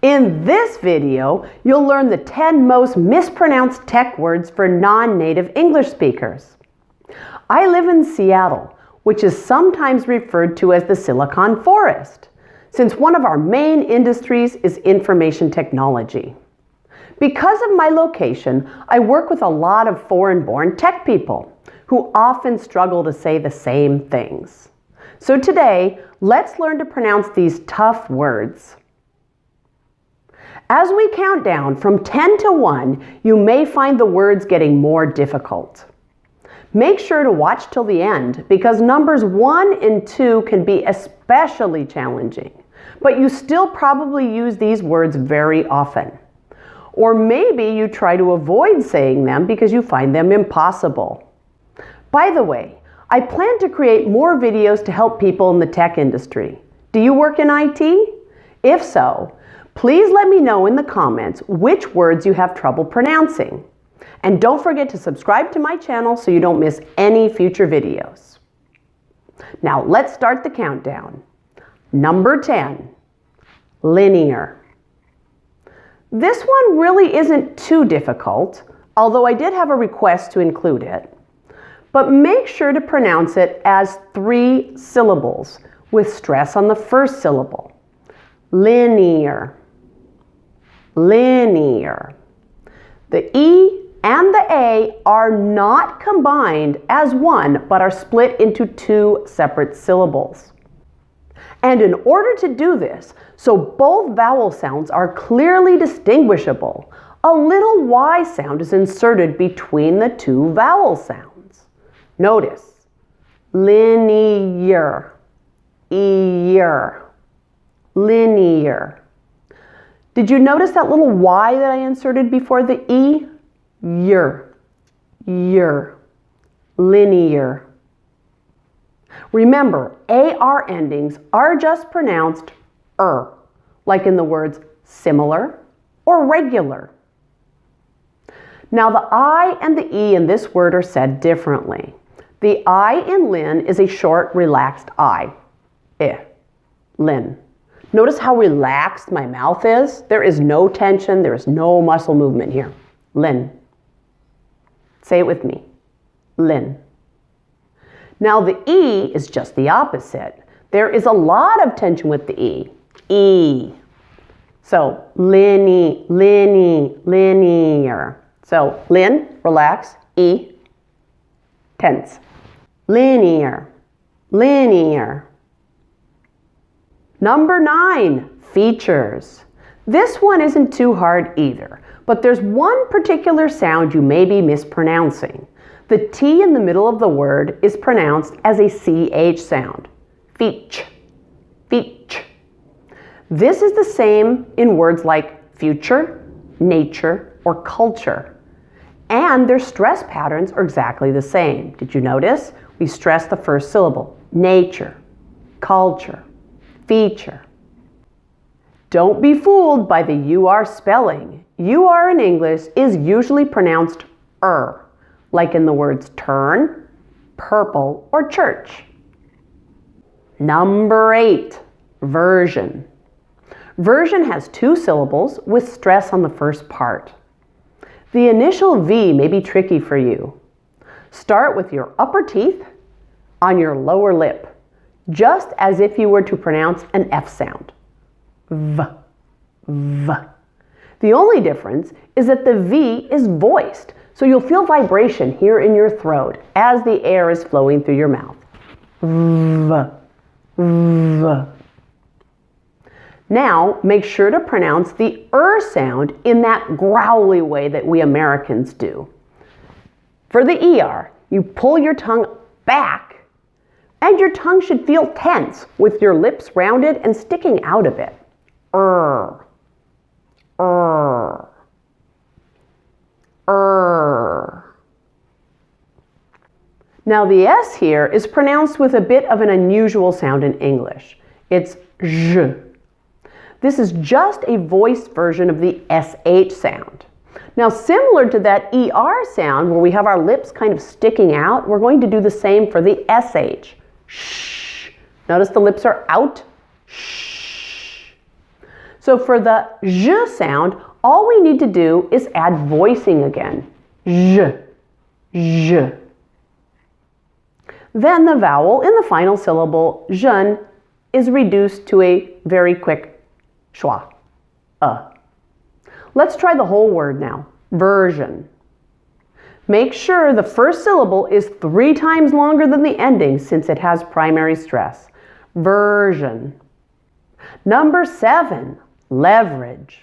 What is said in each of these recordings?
In this video, you'll learn the 10 most mispronounced tech words for non-native English speakers. I live in Seattle, which is sometimes referred to as the Silicon Forest, since one of our main industries is information technology. Because of my location, I work with a lot of foreign-born tech people who often struggle to say the same things. So today, let's learn to pronounce these tough words. As we count down from 10 to 1, you may find the words getting more difficult. Make sure to watch till the end because numbers 1 and 2 can be especially challenging, but you still probably use these words very often. Or maybe you try to avoid saying them because you find them impossible. By the way, I plan to create more videos to help people in the tech industry. Do you work in IT? If so, please let me know in the comments which words you have trouble pronouncing. And don't forget to subscribe to my channel so you don't miss any future videos. Now let's start the countdown. Number 10, linear. This one really isn't too difficult, although I did have a request to include it. But make sure to pronounce it as 3 syllables with stress on the first syllable. Linear. Linear. The E and the A are not combined as one, but are split into 2 separate syllables. And in order to do this, so both vowel sounds are clearly distinguishable, a little Y sound is inserted between the 2 vowel sounds. Notice, linear, ear, linear. Did you notice that little Y that I inserted before the E? Yer, linear. Remember, AR endings are just pronounced like in the words similar or regular. Now the I and the E in this word are said differently. The I in lin is a short, relaxed I. Lin. Notice how relaxed my mouth is? There is no tension, there is no muscle movement here. Lin. Say it with me. Lin. Now the E is just the opposite. There is a lot of tension with the E. E. So linear. So lin, relax, E, tense. Linear. Number 9, features. This one isn't too hard either, but there's one particular sound you may be mispronouncing. The T in the middle of the word is pronounced as a CH sound. Feach. This is the same in words like future, nature, or culture. And their stress patterns are exactly the same. Did you notice? We stress the first syllable. Nature, culture, feature. Don't be fooled by the UR spelling. UR in English is usually pronounced like in the words turn, purple, or church. Number 8, version. Version has 2 syllables with stress on the first part. The initial V may be tricky for you. Start with your upper teeth on your lower lip, just as if you were to pronounce an F sound. V. The only difference is that the V is voiced, so you'll feel vibration here in your throat as the air is flowing through your mouth. V. Now, make sure to pronounce the sound in that growly way that we Americans do. For the ER, you pull your tongue back, and your tongue should feel tense with your lips rounded and sticking out a bit. Now the S here is pronounced with a bit of an unusual sound in English. It's zh. This is just a voiced version of the SH sound. Now, similar to that ER sound where we have our lips kind of sticking out, we're going to do the same for the SH. Shh. Notice the lips are out. Shh. So for the zh sound, all we need to do is add voicing again. Zh, zh. Then the vowel in the final syllable, zhen, is reduced to a very quick schwa. Let's try the whole word now. Version. Make sure the first syllable is 3 times longer than the ending since it has primary stress. Version. Number 7, leverage.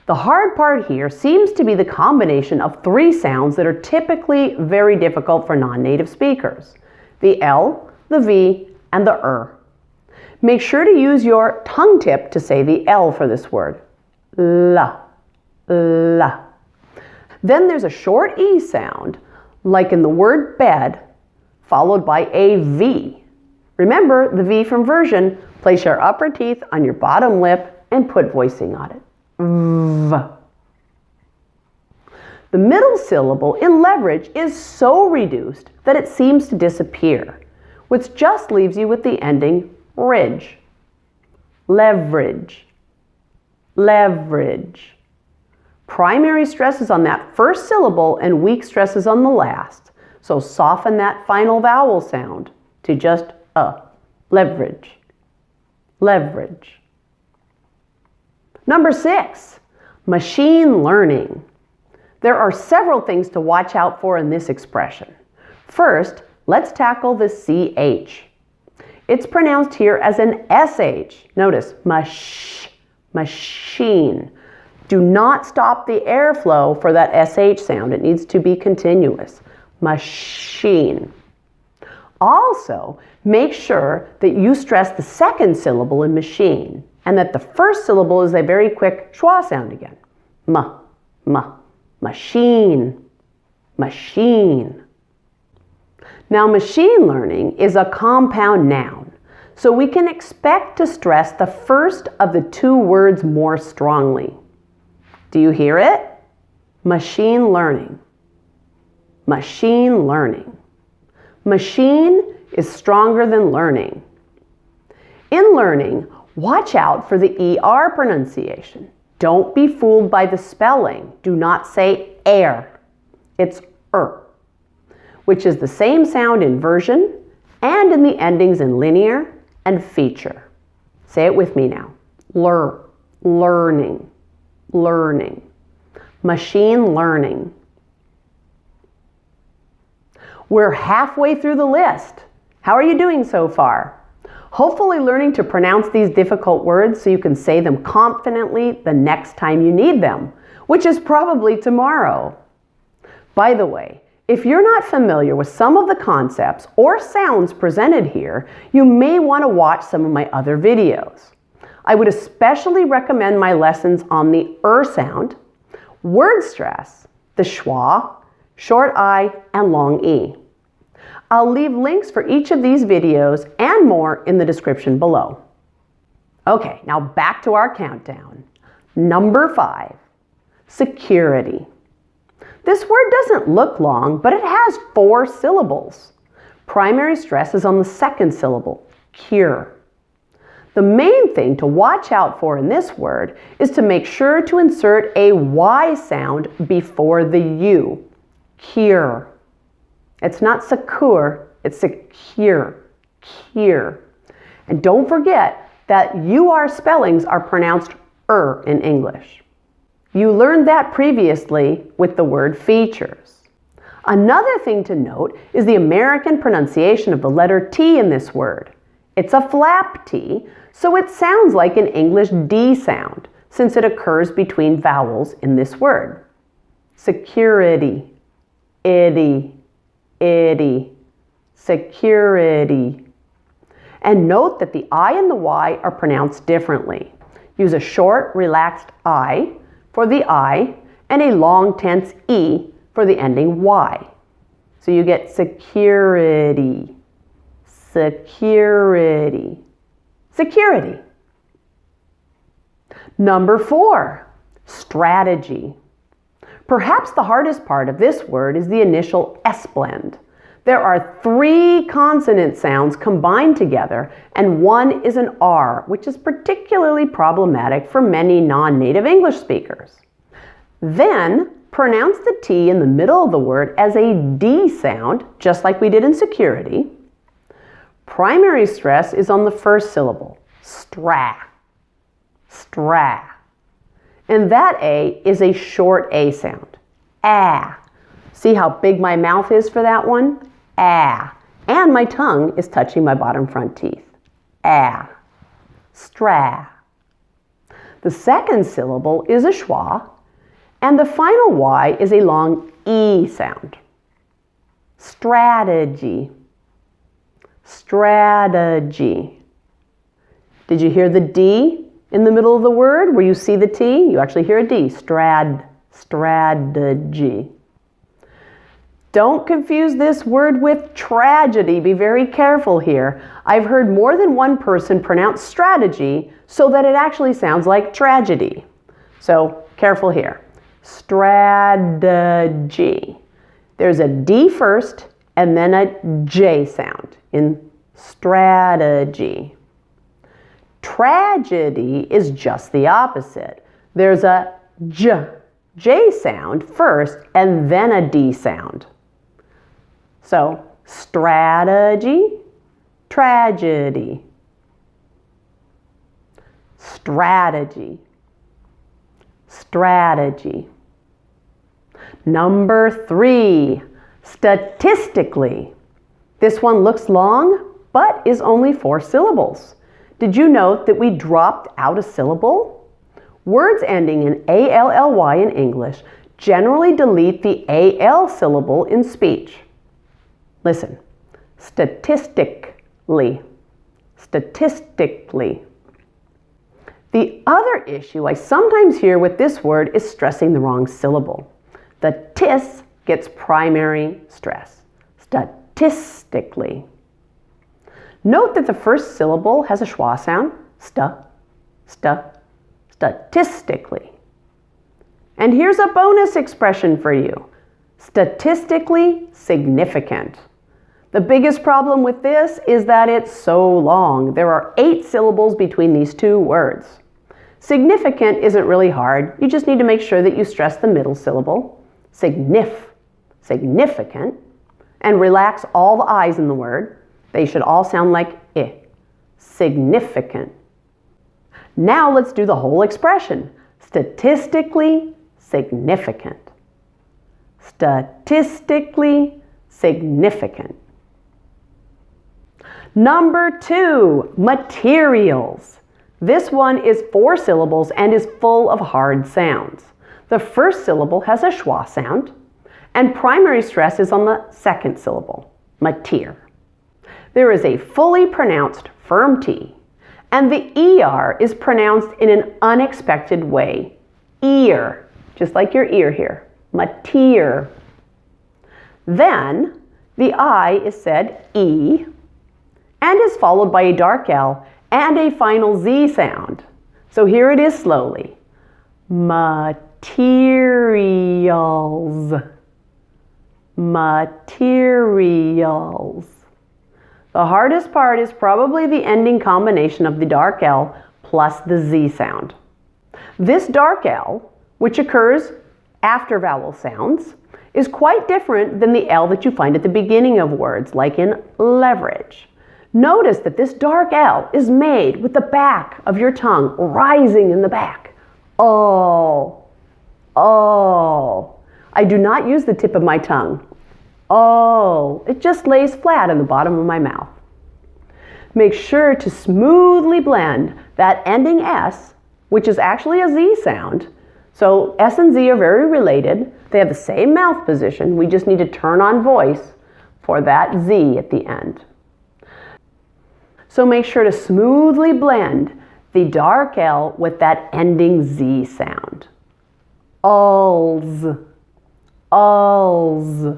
The hard part here seems to be the combination of 3 sounds that are typically very difficult for non-native speakers. The L, the V, and the Make sure to use your tongue tip to say the L for this word. La, la. Then there's a short E sound, like in the word bed, followed by a V. Remember the V from version, place your upper teeth on your bottom lip and put voicing on it. V. The middle syllable in leverage is so reduced that it seems to disappear, which just leaves you with the ending ridge. Leverage. Leverage. Primary stress is on that first syllable and weak stress is on the last. So soften that final vowel sound to just leverage. Leverage. Number 6, machine learning. There are several things to watch out for in this expression. First, let's tackle the CH. It's pronounced here as an SH. Notice, machine. Do not stop the airflow for that SH sound. It needs to be continuous. Machine. Also, make sure that you stress the second syllable in machine and that the first syllable is a very quick schwa sound again. Machine. Machine. Now, machine learning is a compound noun, so we can expect to stress the first of the 2 words more strongly. Do you hear it? Machine learning. Machine learning. Machine is stronger than learning. In learning, watch out for the ER pronunciation. Don't be fooled by the spelling. Do not say air. It's which is the same sound in version and in the endings in linear and feature. Say it with me now. Learning. Learning. Machine learning. We're halfway through the list. How are you doing so far? Hopefully learning to pronounce these difficult words so you can say them confidently the next time you need them, which is probably tomorrow. By the way, if you're not familiar with some of the concepts or sounds presented here, you may want to watch some of my other videos. I would especially recommend my lessons on the sound, word stress, the schwa, short I, and long E. I'll leave links for each of these videos and more in the description below. Okay, now back to our countdown. Number 5, security. This word doesn't look long, but it has 4 syllables. Primary stress is on the second syllable, cure. The main thing to watch out for in this word is to make sure to insert a Y sound before the U, cure. It's not secure, it's secure, cure. And don't forget that UR spellings are pronounced in English. You learned that previously with the word features. Another thing to note is the American pronunciation of the letter T in this word. It's a flap T, so it sounds like an English D sound, since it occurs between vowels in this word. Security, itty, security. And note that the I and the Y are pronounced differently. Use a short, relaxed I for the I and a long, tense E for the ending Y. So you get security, security, security. Number 4, strategy. Perhaps the hardest part of this word is the initial S blend. There are 3 consonant sounds combined together, and one is an R, which is particularly problematic for many non-native English speakers. Then, pronounce the T in the middle of the word as a D sound, just like we did in security. Primary stress is on the first syllable, stra, stra. And that A is a short A sound, ah. See how big my mouth is for that one? Ah. And my tongue is touching my bottom front teeth. Ah. Stra. The second syllable is a schwa, and the final Y is a long E sound. Strategy. Strategy. Did you hear the D in the middle of the word where you see the T? You actually hear a D. Strategy. Don't confuse this word with tragedy. Be very careful here. I've heard more than one person pronounce strategy so that it actually sounds like tragedy. So careful here. Strategy. There's a D first and then a J sound in strategy. Tragedy is just the opposite. There's a J sound first and then a D sound. So, strategy, tragedy. Strategy, strategy. Number 3, statistically. This one looks long, but is only 4 syllables. Did you note that we dropped out a syllable? Words ending in A-L-L-Y in English generally delete the A-L syllable in speech. Listen, statistically, statistically. The other issue I sometimes hear with this word is stressing the wrong syllable. The tis gets primary stress, statistically. Note that the first syllable has a schwa sound, statistically. And here's a bonus expression for you, statistically significant. The biggest problem with this is that it's so long. There are 8 syllables between these 2 words. Significant isn't really hard. You just need to make sure that you stress the middle syllable, significant, and relax all the I's in the word. They should all sound like I, significant. Now let's do the whole expression, statistically significant. Statistically significant. Number 2, materials. This one is 4 syllables and is full of hard sounds. The first syllable has a schwa sound, and primary stress is on the second syllable, mater. There is a fully pronounced firm T, and the ER is pronounced in an unexpected way, ear, just like your ear here, mater. Then the I is said E, and is followed by a dark L and a final Z sound. So here it is slowly. Materials. Materials. The hardest part is probably the ending combination of the dark L plus the Z sound. This dark L, which occurs after vowel sounds, is quite different than the L that you find at the beginning of words, like in leverage. Notice that this dark L is made with the back of your tongue rising in the back. Oh, oh. I do not use the tip of my tongue. Oh, it just lays flat in the bottom of my mouth. Make sure to smoothly blend that ending S, which is actually a Z sound. So S and Z are very related. They have the same mouth position. We just need to turn on voice for that Z at the end. So make sure to smoothly blend the dark L with that ending Z sound. Ulls. Ulls.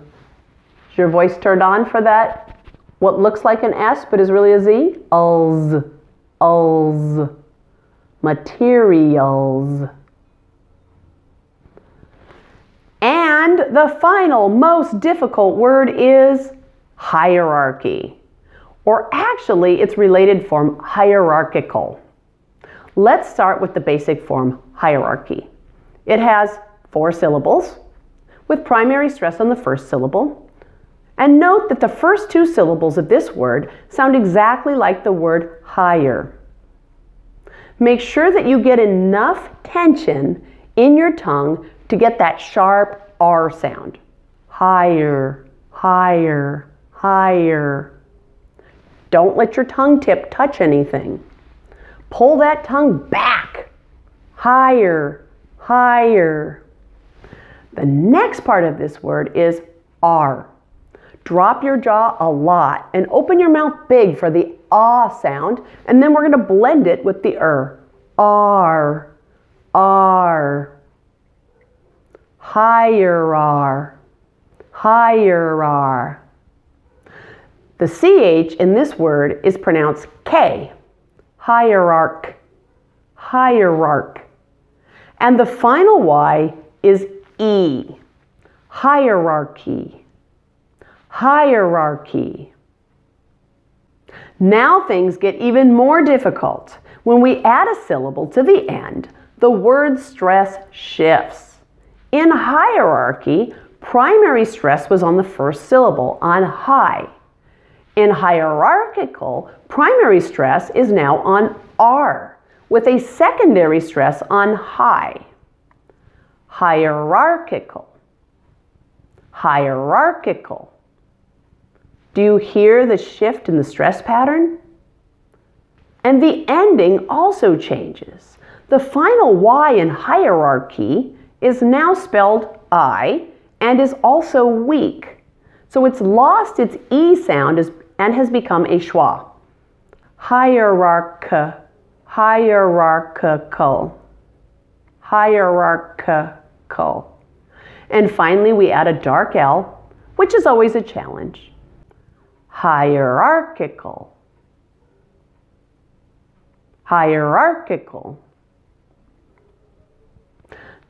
Is your voice turned on for that? What looks like an S but is really a Z? Ulls. Ulls. Materials. And the final, most difficult word is hierarchy. Or actually, its related form, hierarchical. Let's start with the basic form, hierarchy. It has 4 syllables, with primary stress on the first syllable. And note that the first 2 syllables of this word sound exactly like the word higher. Make sure that you get enough tension in your tongue to get that sharp R sound. Higher, higher, higher. Don't let your tongue tip touch anything. Pull that tongue back. Higher, higher. The next part of this word is R. Drop your jaw a lot and open your mouth big for the ah sound, and then we're going to blend it with the R. R. Higher R. Higher R. The CH in this word is pronounced K. Hierarch. Hierarch. And the final Y is E. Hierarchy. Hierarchy. Now things get even more difficult. When we add a syllable to the end, the word stress shifts. In hierarchy, primary stress was on the first syllable, on high. In hierarchical, primary stress is now on R, with a secondary stress on high. Hierarchical. Hierarchical. Do you hear the shift in the stress pattern? And the ending also changes. The final Y in hierarchy is now spelled I and is also weak. So it's lost its E sound and has become a schwa. Hierarchical. Hierarchical. And finally, we add a dark L, which is always a challenge. Hierarchical. Hierarchical.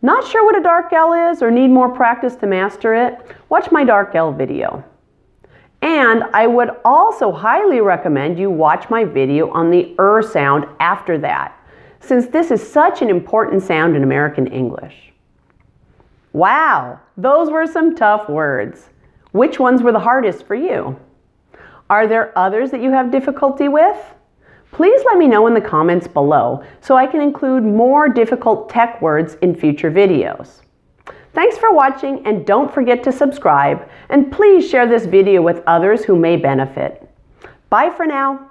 Not sure what a dark L is or need more practice to master it? Watch my dark L video. And I would also highly recommend you watch my video on the sound after that, since this is such an important sound in American English. Wow, those were some tough words. Which ones were the hardest for you? Are there others that you have difficulty with? Please let me know in the comments below so I can include more difficult tech words in future videos. Thanks for watching, and don't forget to subscribe, and please share this video with others who may benefit. Bye for now.